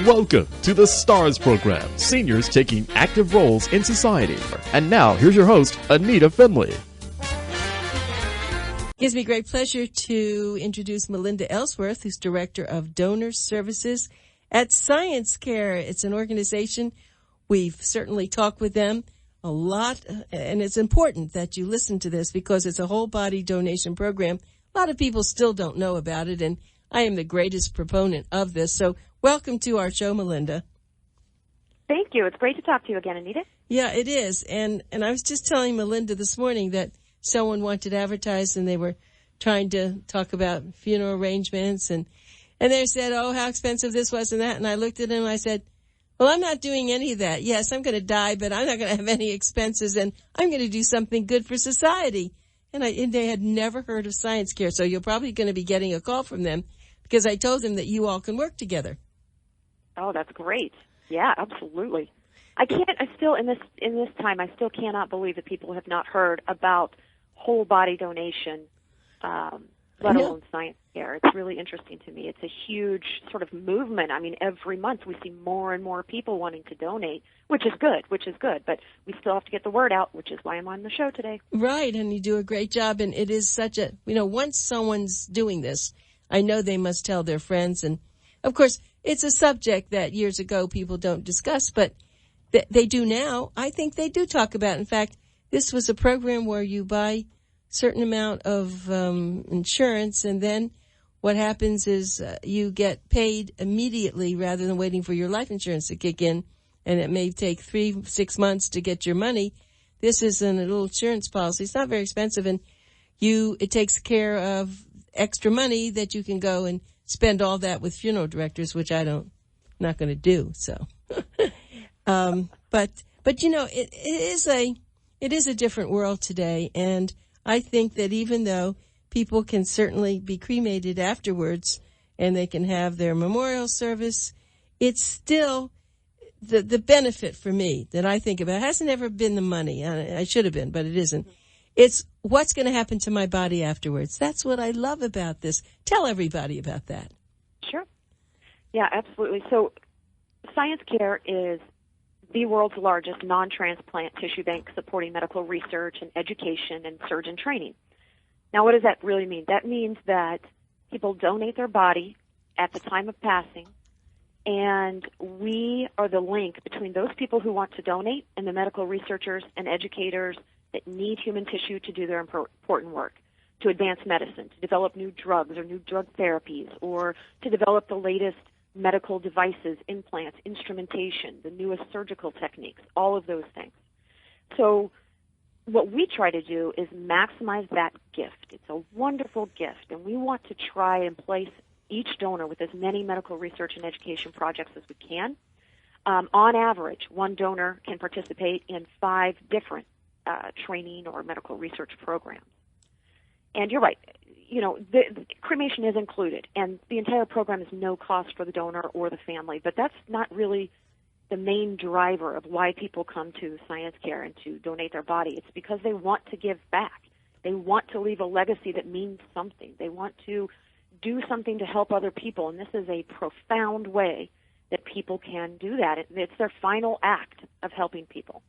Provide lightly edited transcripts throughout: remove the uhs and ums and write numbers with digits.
Welcome to the STARS program, seniors taking active roles in society. And now, here's your host, ANITA FINLEY. It gives me great pleasure to introduce Melinda Ellsworth, who's Director of Donor Services at Science Care. It's an organization. We've certainly talked with them a lot, and it's important that you listen to this because it's a whole body donation program. A lot of people still don't know about it, and I am the greatest proponent of this. So welcome to our show, Melinda. Thank you. It's great to talk to you again, Anita. Yeah, it is. And I was just telling Melinda this morning that someone wanted advertised and they were trying to talk about funeral arrangements and they said, oh, how expensive this was and that. And I looked at them and I said, well, I'm not doing any of that. Yes, I'm going to die, but I'm not going to have any expenses and I'm going to do something good for society. And they had never heard of Science Care. So you're probably going to be getting a call from them because I told them that you all can work together. Oh, that's great. Yeah, absolutely. I still cannot believe that people have not heard about whole body donation, let alone Science Care. It's really interesting to me. It's a huge sort of movement. I mean, every month we see more and more people wanting to donate, which is good. But we still have to get the word out, which is why I'm on the show today. Right, and you do a great job. And it is such a, once someone's doing this, I know they must tell their friends. And, of course, it's a subject that years ago people don't discuss, but they do now. I think they do talk about. In fact, this was a program where you buy certain amount of insurance, and then what happens is you get paid immediately rather than waiting for your life insurance to kick in, and it may take 3-6 months to get your money. This is a little insurance policy. It's not very expensive, and it takes care of extra money that you can go and spend all that with funeral directors, which I'm not going to do. So, but it is a different world today, and I think that even though people can certainly be cremated afterwards and they can have their memorial service, it's still the benefit for me that I think about. It hasn't ever been the money. I should have been, but it isn't. It's what's going to happen to my body afterwards. That's what I love about this. Tell everybody about that. Sure. Yeah, absolutely. So Science Care is the world's largest non-transplant tissue bank supporting medical research and education and surgeon training. Now, what does that really mean? That means that people donate their body at the time of passing, and we are the link between those people who want to donate and the medical researchers and educators that need human tissue to do their important work, to advance medicine, to develop new drugs or new drug therapies, or to develop the latest medical devices, implants, instrumentation, the newest surgical techniques, all of those things. So what we try to do is maximize that gift. It's a wonderful gift, and we want to try and place each donor with as many medical research and education projects as we can. On average, one donor can participate in 5 different training or medical research programs. And you're right, the cremation is included, and the entire program is no cost for the donor or the family, but that's not really the main driver of why people come to Science Care and to donate their body. It's because they want to give back. They want to leave a legacy that means something. They want to do something to help other people, and this is a profound way that people can do that. It's their final act of helping people.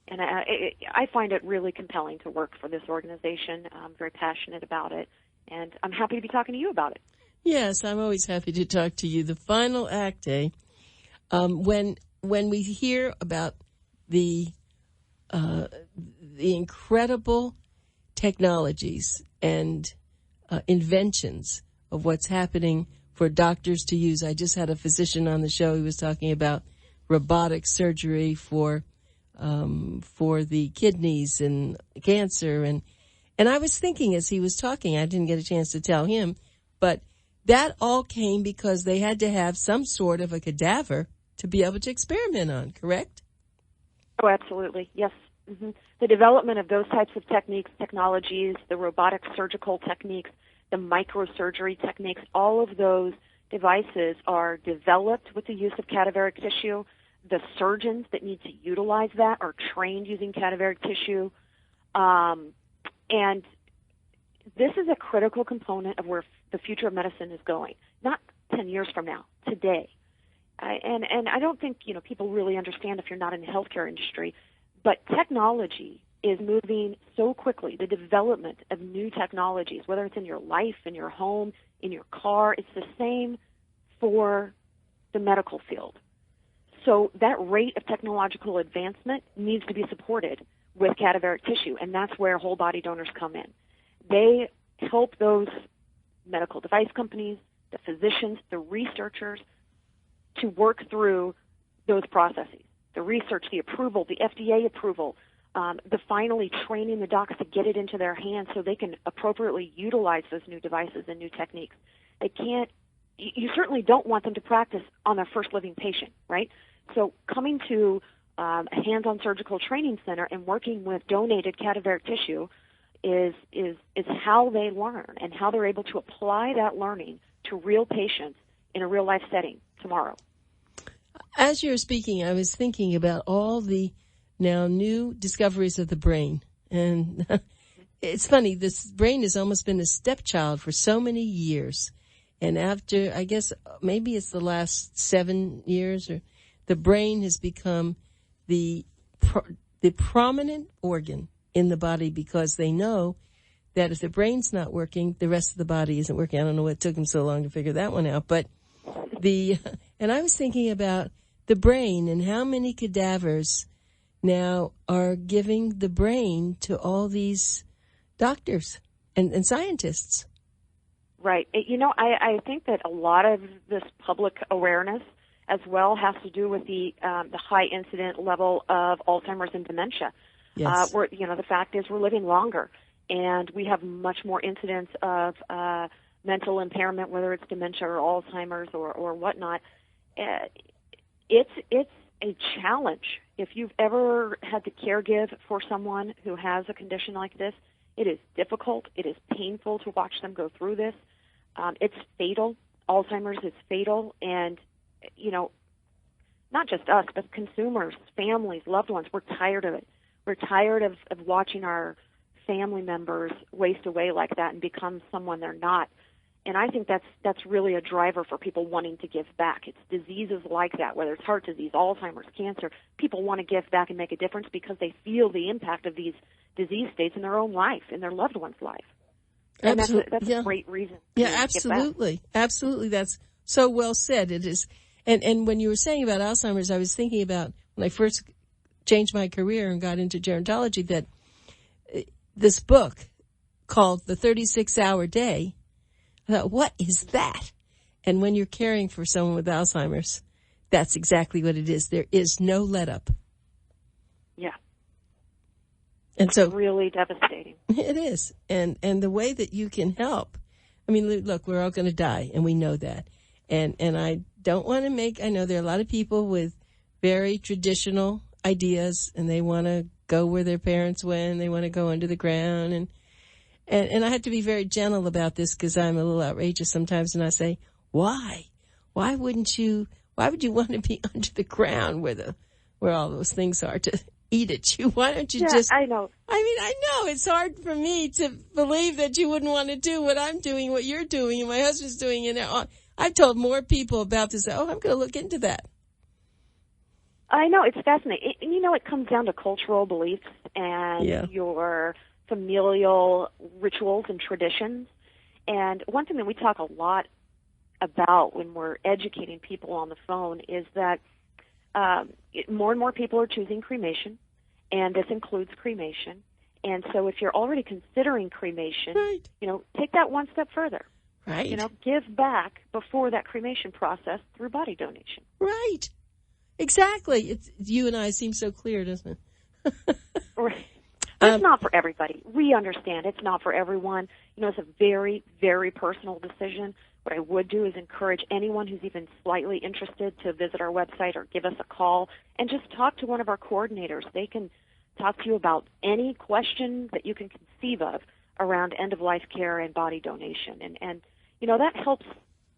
And I find it really compelling to work for this organization. I'm very passionate about it, and I'm happy to be talking to you about it. Yes, I'm always happy to talk to you. The final act, when we hear about the incredible technologies and inventions of what's happening for doctors to use. I just had a physician on the show. He was talking about robotic surgery for the kidneys and cancer. And I was thinking as he was talking, I didn't get a chance to tell him, but that all came because they had to have some sort of a cadaver to be able to experiment on, correct? Oh, absolutely. Yes. Mm-hmm. The development of those types of technologies, the robotic surgical techniques, the microsurgery techniques, all of those devices are developed with the use of cadaveric tissue. The surgeons that need to utilize that are trained using cadaveric tissue. And this is a critical component of where the future of medicine is going. Not 10 years from now, today. And I don't think, people really understand if you're not in the healthcare industry, but technology is moving so quickly. The development of new technologies, whether it's in your life, in your home, in your car, it's the same for the medical field. So that rate of technological advancement needs to be supported with cadaveric tissue, and that's where whole body donors come in. They help those medical device companies, the physicians, the researchers to work through those processes, the research, the approval, the FDA approval, the finally training the docs to get it into their hands so they can appropriately utilize those new devices and new techniques. You certainly don't want them to practice on their first living patient, right? So coming to a hands-on surgical training center and working with donated cadaveric tissue is how they learn and how they're able to apply that learning to real patients in a real-life setting tomorrow. As you were speaking, I was thinking about all the now new discoveries of the brain. And it's funny, this brain has almost been a stepchild for so many years. And after, I guess, maybe it's the last 7 years, or the brain has become the prominent organ in the body, because they know that if the brain's not working, the rest of the body isn't working. I don't know what took them so long to figure that one out. But and I was thinking about the brain and how many cadavers now are giving the brain to all these doctors and scientists. Right. I think that a lot of this public awareness as well has to do with the high incident level of Alzheimer's and dementia. Yes. The fact is we're living longer, and we have much more incidents of mental impairment, whether it's dementia or Alzheimer's or whatnot. It's a challenge. If you've ever had to caregive for someone who has a condition like this, it is difficult. It is painful to watch them go through this. It's fatal. Alzheimer's is fatal, and not just us, but consumers, families, loved ones, we're tired of it. We're tired of watching our family members waste away like that and become someone they're not. And I think that's really a driver for people wanting to give back. It's diseases like that, whether it's heart disease, Alzheimer's, cancer. People want to give back and make a difference because they feel the impact of these disease states in their own life, in their loved one's life. And that's a great reason. Yeah, absolutely. Absolutely. That's so well said. It is. And when you were saying about Alzheimer's, I was thinking about when I first changed my career and got into gerontology, that this book called The 36-Hour Day, I thought, what is that? And when you're caring for someone with Alzheimer's, that's exactly what it is. There is no let up. Yeah. And so it's really devastating. It is. And the way that you can help. I mean, look, we're all going to die, and we know that. And I don't want to I know there are a lot of people with very traditional ideas, and they want to go where their parents went. They want to go under the ground. And I have to be very gentle about this because I'm a little outrageous sometimes. And I say, why? Why would you want to be under the ground where all those things are to eat at you? Why don't you just... I know. I know. It's hard for me to believe that you wouldn't want to do what I'm doing, what you're doing, and my husband's doing. And I've told more people about this. I'm going to look into that. I know. It's fascinating. It comes down to cultural beliefs and your familial rituals and traditions. And one thing that we talk a lot about when we're educating people on the phone is that more and more people are choosing cremation, and this includes cremation. And so if you're already considering cremation, right, take that one step further. Right. Give back before that cremation process through body donation. Right. Exactly. You and I seem so clear, doesn't it? Right. It's not for everybody. We understand it's not for everyone. It's a very, very personal decision. What I would do is encourage anyone who's even slightly interested to visit our website or give us a call and just talk to one of our coordinators. They can talk to you about any question that you can conceive of around end-of-life care and body donation. And that helps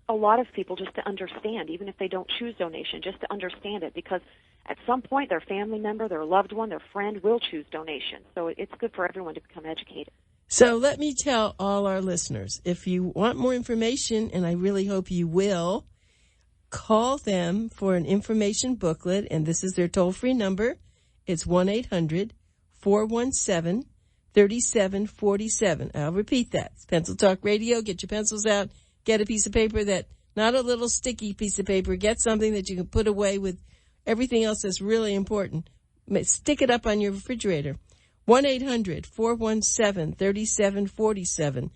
a lot of people just to understand, even if they don't choose donation, just to understand it, because at some point their family member, their loved one, their friend will choose donation. So it's good for everyone to become educated. So let me tell all our listeners, if you want more information, and I really hope you will, call them for an information booklet, and this is their toll-free number. It's 1-800-417-3747. I'll repeat that. It's Pencil Talk Radio. Get your pencils out. Get a piece of paper not a little sticky piece of paper. Get something that you can put away with everything else that's really important. Stick it up on your refrigerator. 1-800-417-3747.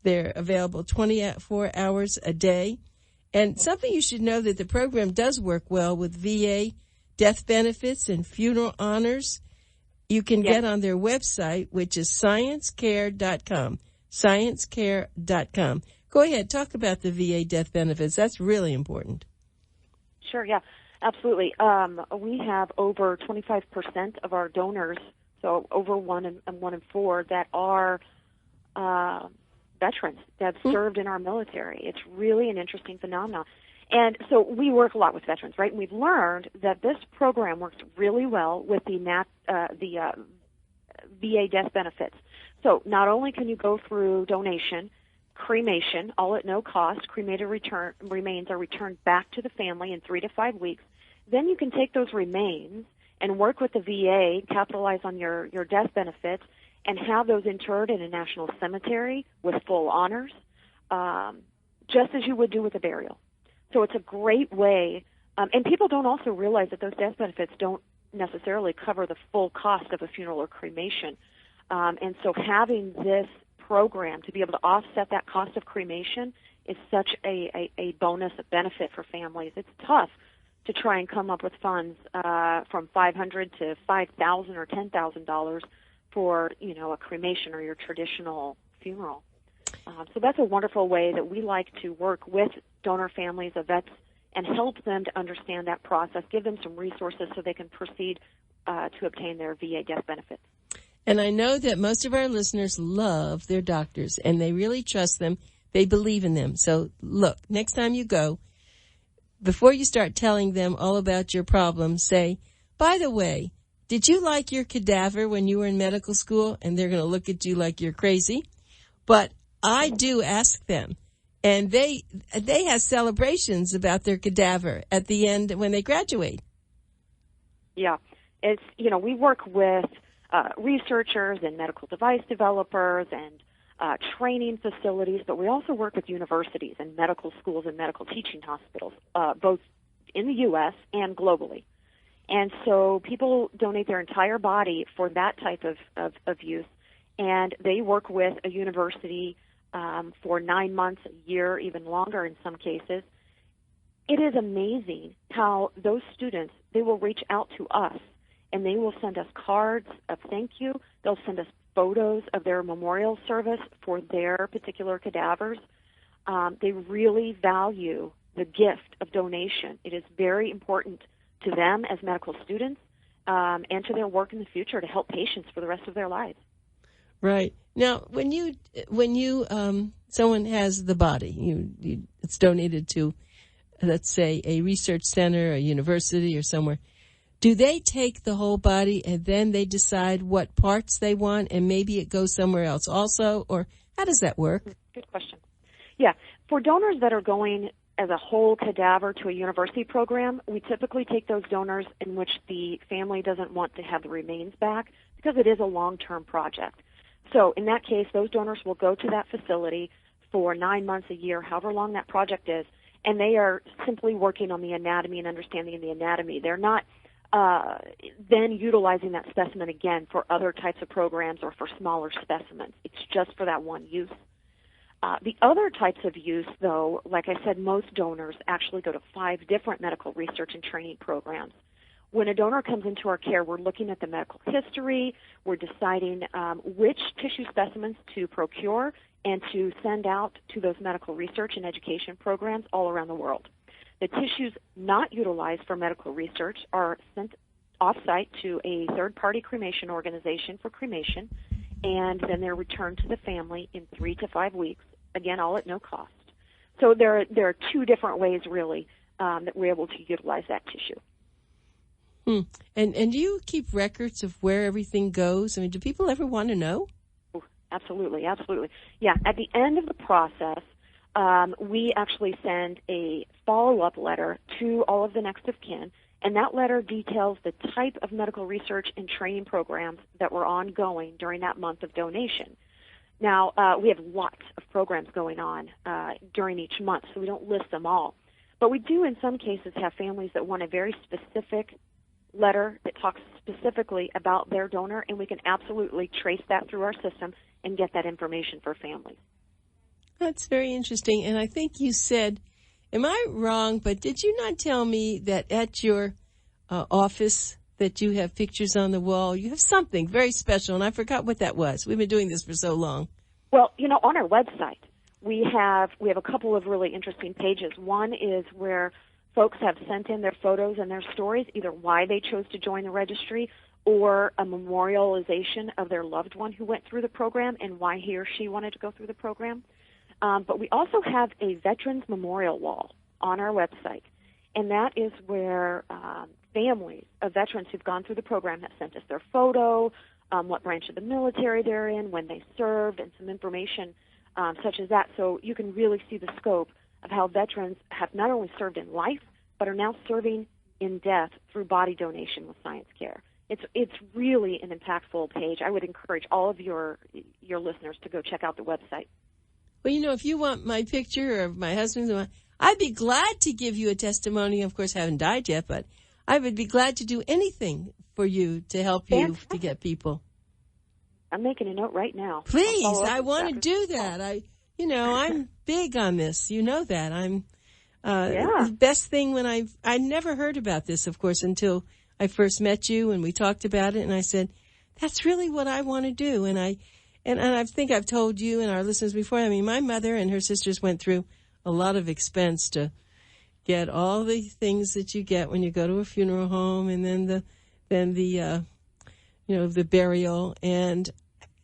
They're available 24 hours a day. And something you should know that the program does work well with VA death benefits and funeral honors. You can get on their website, which is sciencecare.com. Sciencecare.com. Go ahead. Talk about the VA death benefits. That's really important. Sure, yeah, absolutely. We have over 25% of our donors, so over 1 in 4, that are veterans that have served in our military. It's really an interesting phenomenon. And so we work a lot with veterans, right? And we've learned that this program works really well with the VA death benefits. So not only can you go through donation, cremation, all at no cost, cremated remains are returned back to the family in 3 to 5 weeks, then you can take those remains and work with the VA, capitalize on your death benefits, and have those interred in a national cemetery with full honors, just as you would do with a burial. So it's a great way, and people don't also realize that those death benefits don't necessarily cover the full cost of a funeral or cremation. And so having this program to be able to offset that cost of cremation is such a bonus, a benefit for families. It's tough to try and come up with funds from $500 to $5,000 or $10,000 for, a cremation or your traditional funeral. So that's a wonderful way that we like to work with donor families of vets and help them to understand that process, give them some resources so they can proceed to obtain their VA death benefits. And I know that most of our listeners love their doctors, and they really trust them. They believe in them. So, look, next time you go, before you start telling them all about your problems, say, by the way, did you like your cadaver when you were in medical school? And they're going to look at you like you're crazy. But I do ask them. And they have celebrations about their cadaver at the end when they graduate. Yeah. It's, we work with researchers and medical device developers and training facilities, but we also work with universities and medical schools and medical teaching hospitals, both in the U.S. and globally. And so people donate their entire body for that type of use, and they work with a university for 9 months, a year, even longer in some cases. It is amazing how those students, they will reach out to us, and they will send us cards of thank you. They'll send us photos of their memorial service for their particular cadavers. They really value the gift of donation. It is very important to them as medical students and to their work in the future to help patients for the rest of their lives. Right. Now, when someone has the body, it's donated to, let's say, a research center, a university, or somewhere. Do they take the whole body and then they decide what parts they want, and maybe it goes somewhere else also, or how does that work? Good question. Yeah, for donors that are going as a whole cadaver to a university program, we typically take those donors in which the family doesn't want to have the remains back because it is a long-term project. So in that case, those donors will go to that facility for 9 months, a year, however long that project is, and they are simply working on the anatomy and understanding the anatomy. They're not then utilizing that specimen again for other types of programs or for smaller specimens. It's just for that one use. The other types of use, though, like I said, most donors actually go to 5 different medical research and training programs. When a donor comes into our care, we're looking at the medical history, we're deciding which tissue specimens to procure and to send out to those medical research and education programs all around the world. The tissues not utilized for medical research are sent off-site to a third-party cremation organization for cremation, and then they're returned to the family in 3 to 5 weeks, again, all at no cost. So there are 2 different ways, really, that we're able to utilize that tissue. And do you keep records of where everything goes? I mean, do people ever want to know? Oh, absolutely, absolutely. Yeah, at the end of the process, we actually send a follow-up letter to all of the next of kin, and that letter details the type of medical research and training programs that were ongoing during that month of donation. Now, we have lots of programs going on during each month, so we don't list them all. But we do, in some cases, have families that want a very specific letter that talks specifically about their donor, and we can absolutely trace that through our system and get that information for families. That's very interesting. And I think you said, am I wrong, but did you not tell me that at your office that you have pictures on the wall? You have something very special, and I forgot what that was. We've been doing this for so long. Well, on our website, we have a couple of really interesting pages. One is where folks have sent in their photos and their stories, either why they chose to join the registry or a memorialization of their loved one who went through the program and why he or she wanted to go through the program. But we also have a Veterans Memorial Wall on our website, and that is where families of veterans who've gone through the program have sent us their photo, what branch of the military they're in, when they served, and some information such as that. So you can really see the scope of how veterans have not only served in life, but are now serving in death through body donation with Science Care. It's really an impactful page. I would encourage all of your listeners to go check out the website. Well, if you want my picture or my husband's, I'd be glad to give you a testimony. Of course, I haven't died yet, but I would be glad to do anything for you to help you to get people. I'm making a note right now. Please, I want to do that. I'm big on this. You know that. I'm the best thing when I never heard about this, of course, until I first met you and we talked about it, and I said, that's really what I want to do. And I think I've told you and our listeners before, I mean, my mother and her sisters went through a lot of expense to get all the things that you get when you go to a funeral home, and then the burial. And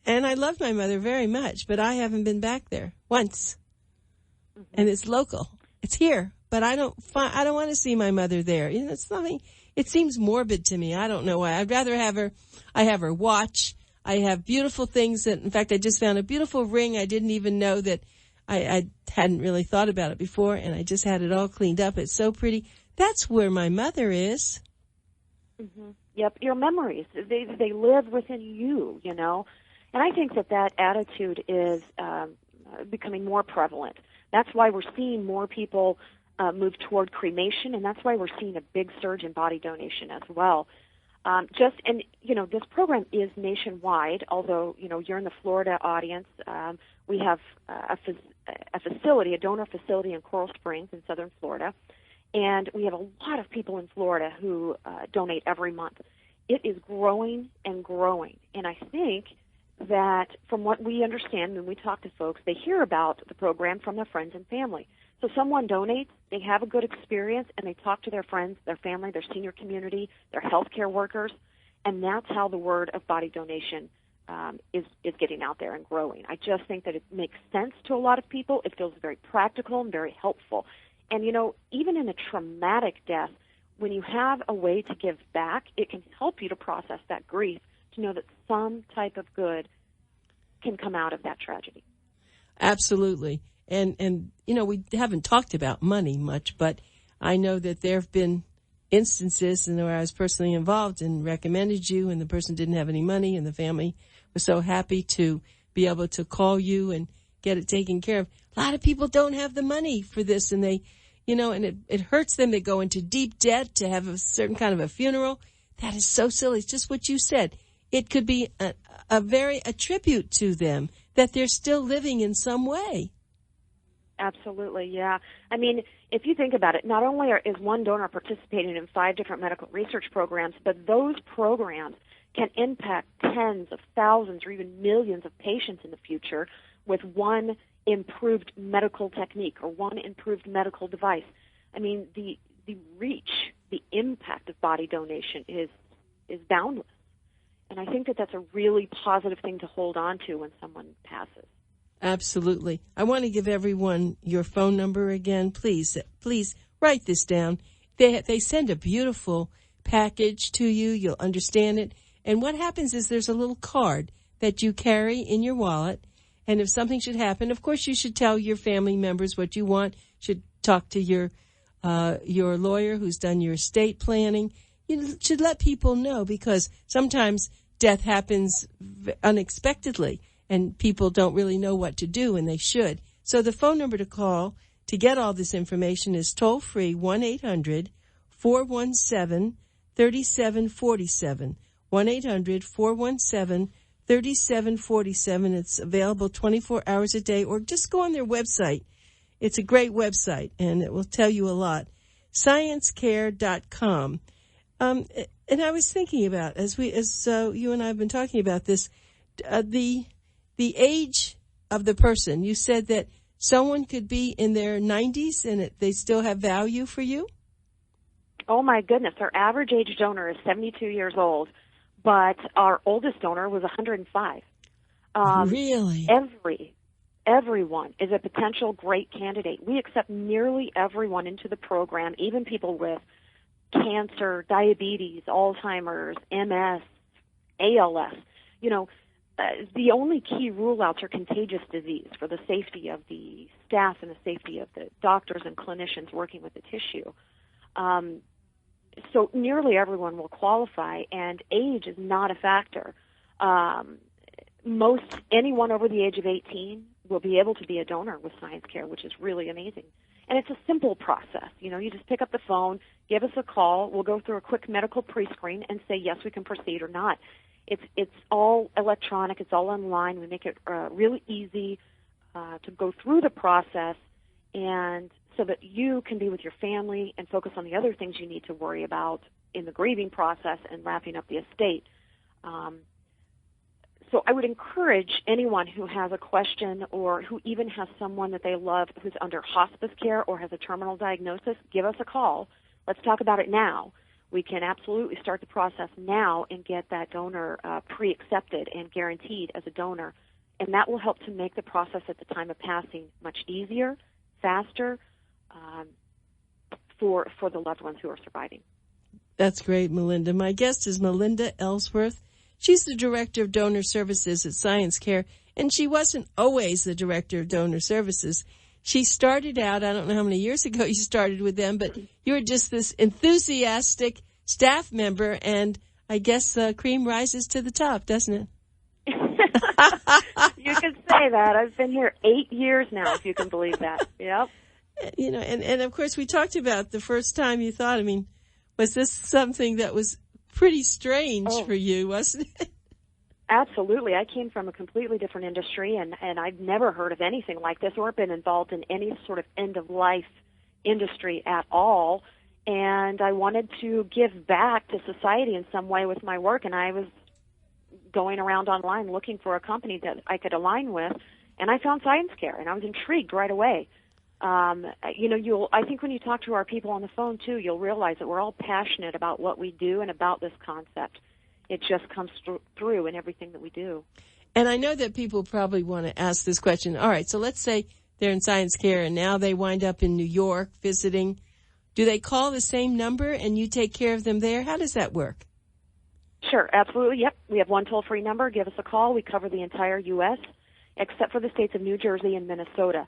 I love my mother very much, but I haven't been back there once. Mm-hmm. And it's local. It's here, but I don't want to see my mother there. It's nothing. It seems morbid to me. I don't know why. I'd rather have her. I have her watch. I have beautiful things that, in fact, I just found a beautiful ring. I didn't even know that I hadn't really thought about it before, and I just had it all cleaned up. It's so pretty. That's where my mother is. Mm-hmm. Yep, your memories, they live within you, And I think that attitude is becoming more prevalent. That's why we're seeing more people move toward cremation, and that's why we're seeing a big surge in body donation as well. This program is nationwide, although, you're in the Florida audience. We have a donor facility in Coral Springs in southern Florida, and we have a lot of people in Florida who donate every month. It is growing and growing, and I think that from what we understand when we talk to folks, they hear about the program from their friends and family. So someone donates, they have a good experience, and they talk to their friends, their family, their senior community, their healthcare workers, and that's how the word of body donation is getting out there and growing. I just think that it makes sense to a lot of people. It feels very practical and very helpful. And, even in a traumatic death, when you have a way to give back, it can help you to process that grief, to know that some type of good can come out of that tragedy. Absolutely. And we haven't talked about money much, but I know that there have been instances where I was personally involved and recommended you, and the person didn't have any money, and the family was so happy to be able to call you and get it taken care of. A lot of people don't have the money for this, and they, and it hurts them. They go into deep debt to have a certain kind of a funeral. That is so silly. It's just what you said. It could be a tribute to them that they're still living in some way. Absolutely, yeah. I mean, if you think about it, not only is one donor participating in 5 different medical research programs, but those programs can impact tens of thousands or even millions of patients in the future with one improved medical technique or one improved medical device. I mean, the reach, the impact of body donation is boundless. And I think that that's a really positive thing to hold on to when someone passes. Absolutely. I want to give everyone your phone number again. Please write this down. They send a beautiful package to you. You'll understand it. And what happens is there's a little card that you carry in your wallet, And if something should happen, of course, you should tell your family members what you want. You should talk to your lawyer who's done your estate planning. You should let people know, because sometimes death happens unexpectedly and people don't really know what to do, and they should. So the phone number to call to get all this information is toll-free 1-800-417-3747. 1-800-417-3747. It's available 24 hours a day, or just go on their website. It's a great website, and it will tell you a lot. ScienceCare.com. And I was thinking about, as you and I have been talking about this, the age of the person. You said that someone could be in their 90s and they still have value for you? Oh, my goodness. Our average age donor is 72 years old, but our oldest donor was 105. Really? Everyone is a potential great candidate. We accept nearly everyone into the program, even people with cancer, diabetes, Alzheimer's, MS, ALS. The only key rule-outs are contagious disease for the safety of the staff and the safety of the doctors and clinicians working with the tissue. So nearly everyone will qualify, and age is not a factor. Anyone over the age of 18 will be able to be a donor with Science Care, which is really amazing. And it's a simple process. You just pick up the phone, give us a call. We'll go through a quick medical pre-screen and say, yes, we can proceed or not. It's all electronic. It's all online. We make it really easy to go through the process, and so that you can be with your family and focus on the other things you need to worry about in the grieving process and wrapping up the estate. So I would encourage anyone who has a question, or who even has someone that they love who's under hospice care or has a terminal diagnosis, give us a call. Let's talk about it now. We can absolutely start the process now and get that donor pre-accepted and guaranteed as a donor. And that will help to make the process at the time of passing much easier, faster, for the loved ones who are surviving. That's great, Melinda. My guest is Melinda Ellsworth. She's the Director of Donor Services at Science Care, and she wasn't always the Director of Donor Services. She started out, I don't know how many years ago you started with them, but you were just this enthusiastic staff member, and I guess cream rises to the top, doesn't it? You could say that. I've been here 8 years now, if you can believe that. Yep. And of course we talked about the first time you thought, was this something that was pretty strange for you, wasn't it? Absolutely. I came from a completely different industry, and I've never heard of anything like this or been involved in any sort of end-of-life industry at all. And I wanted to give back to society in some way with my work, and I was going around online looking for a company that I could align with, and I found Science Care, and I was intrigued right away. I think when you talk to our people on the phone, too, you'll realize that we're all passionate about what we do and about this concept. It just comes through in everything that we do. And I know that people probably want to ask this question. All right, so let's say they're in Science Care and now they wind up in New York visiting. Do they call the same number and you take care of them there? How does that work? Sure, absolutely. Yep. We have one toll-free number. Give us a call. We cover the entire U.S., except for the states of New Jersey and Minnesota.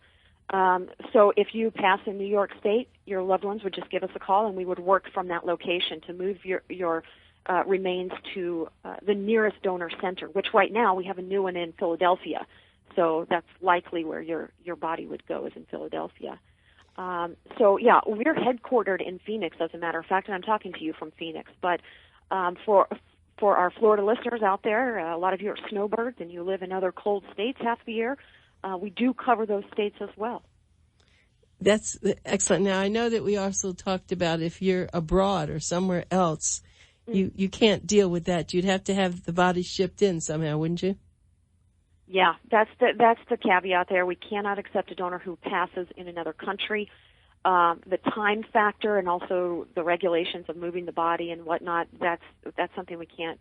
So if you pass in New York State, your loved ones would just give us a call, and we would work from that location to move your remains to the nearest donor center, which right now we have a new one in Philadelphia. So that's likely where your body would go, is in Philadelphia. We're headquartered in Phoenix, as a matter of fact, and I'm talking to you from Phoenix. But for our Florida listeners out there, a lot of you are snowbirds and you live in other cold states half the year. We do cover those states as well. That's excellent. Now, I know that we also talked about if you're abroad or somewhere else, you can't deal with that. You'd have to have the body shipped in somehow, wouldn't you? Yeah, that's the caveat there. We cannot accept a donor who passes in another country. The time factor and also the regulations of moving the body and whatnot, that's something we can't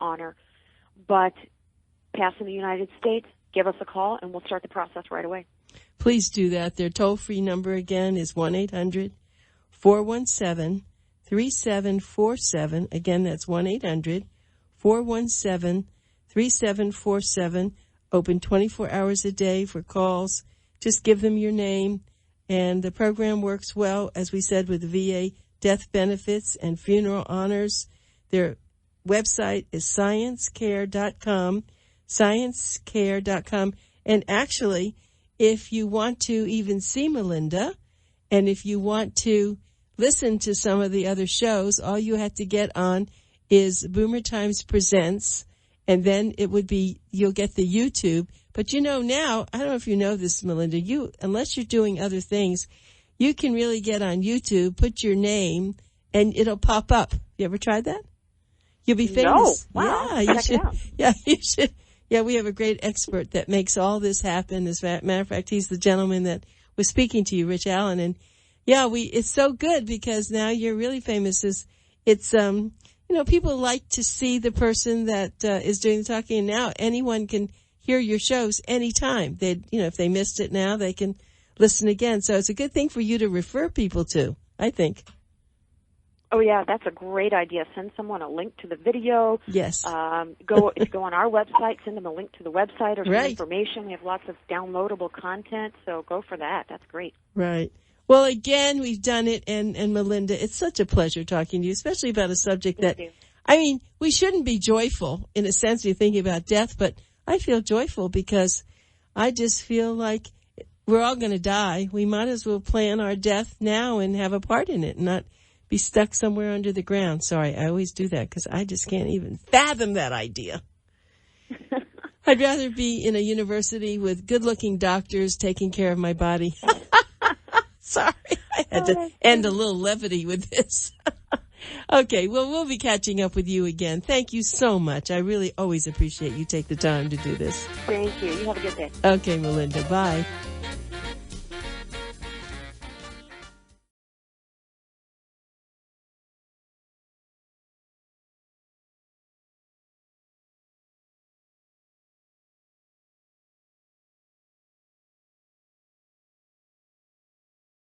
honor. But pass in the United States, give us a call, and we'll start the process right away. Please do that. Their toll-free number, again, is 1-800-417-3747. Again, that's 1-800-417-3747. open 24 hours a day for calls. Just give them your name. And the program works well, as we said, with the VA death benefits and funeral honors. Their website is sciencecare.com, sciencecare.com. And actually, if you want to even see Melinda, and if you want to listen to some of the other shows, all you have to get on is Boomer Times Presents, and then you'll get the YouTube. But now, I don't know if you know this, Melinda, unless you're doing other things, you can really get on YouTube, put your name, and it'll pop up. You ever tried that? You'll be famous. No. Wow. Yeah, you Check should. it out. Yeah, you should. Yeah, we have a great expert that makes all this happen. As a matter of fact, he's the gentleman that was speaking to you, Rich Allen. And yeah, it's so good because now you're really famous. It's people like to see the person that is doing the talking, and now anyone can hear your shows anytime. If they missed it now, they can listen again. So it's a good thing for you to refer people to, I think. Oh, yeah, that's a great idea. Send someone a link to the video. Yes. Go on our website, send them a link to the website or some right. information. We have lots of downloadable content, so go for that. That's great. Right. Well, again, we've done it, and Melinda, it's such a pleasure talking to you, especially about a subject that, we shouldn't be joyful in a sense when you're thinking about death, but I feel joyful because I just feel like we're all going to die. We might as well plan our death now and have a part in it and not be stuck somewhere under the ground. Sorry, I always do that because I just can't even fathom that idea. I'd rather be in a university with good-looking doctors taking care of my body. Sorry, I had to end a little levity with this. Okay, well, we'll be catching up with you again. Thank you so much. I really always appreciate you take the time to do this. Thank you. You have a good day. Okay, Melinda, bye.